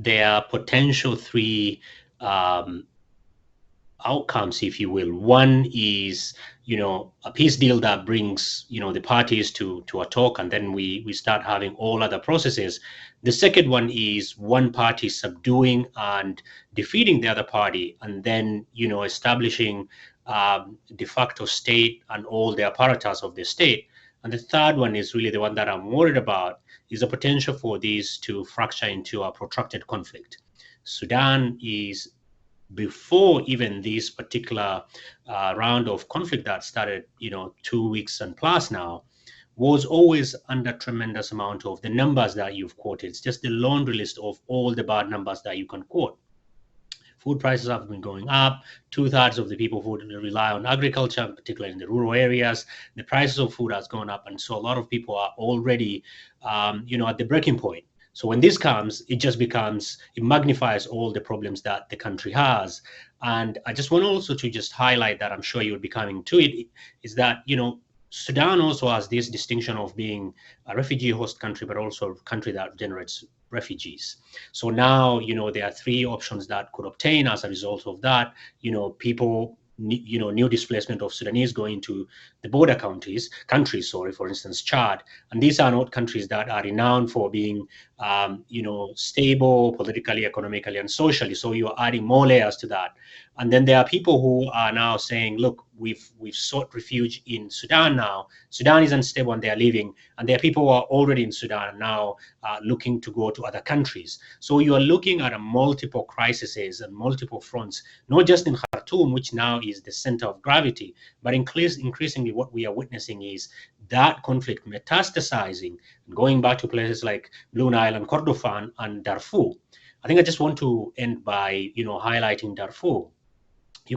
there are potential three outcomes, if you will. One is, a peace deal that brings, the parties to a talk, and then we start having all other processes. The second one is one party subduing and defeating the other party, and then, establishing de facto state and all the apparatus of the state. And the third one is really the one that I'm worried about, is the potential for these to fracture into a protracted conflict. Sudan is, before even this particular round of conflict that started, 2 weeks and plus now, was always under tremendous amount of the numbers that you've quoted. It's just the laundry list of all the bad numbers that you can quote. Food prices have been going up. 2/3 of the people who rely on agriculture, particularly in the rural areas, the prices of food has gone up. And so a lot of people are already, at the breaking point. So when this comes, it magnifies all the problems that the country has. And I just want also to just highlight that, I'm sure you'll be coming to it, is that, Sudan also has this distinction of being a refugee host country, but also a country that generates refugees. So now, there are three options that could obtain as a result of that. People, new displacement of Sudanese going to the border countries, for instance, Chad. And these are not countries that are renowned for being, stable politically, economically, and socially. So you're adding more layers to that. And then there are people who are now saying, look, we've sought refuge in Sudan now. Sudan is unstable and they are leaving. And there are people who are already in Sudan now looking to go to other countries. So you are looking at multiple crises and multiple fronts, not just in Khartoum, which now is the center of gravity, but increasingly what we are witnessing is that conflict metastasizing, going back to places like Blue Nile and Kordofan and Darfur. I think I just want to end by, highlighting Darfur. You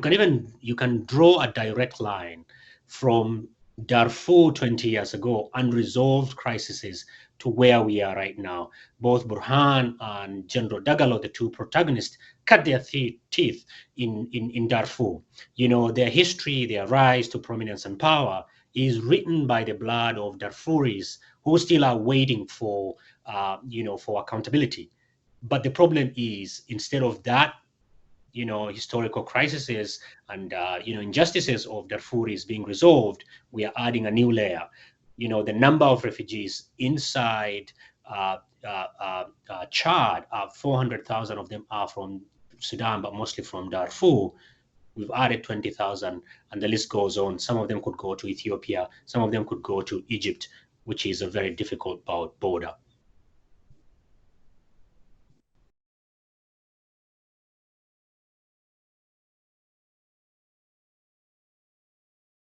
can draw a direct line from Darfur 20 years ago, unresolved crises, to where we are right now. Both Burhan and General Dagalo, the two protagonists, cut their teeth in Darfur. Their history, their rise to prominence and power is written by the blood of Darfuris who still are waiting for accountability. But the problem is, instead of that, historical crises and injustices of Darfuris being resolved, we are adding a new layer. The number of refugees inside Chad, 400,000 of them are from Sudan, but mostly from Darfur. We've added 20,000, and the list goes on. Some of them could go to Ethiopia, some of them could go to Egypt, which is a very difficult border.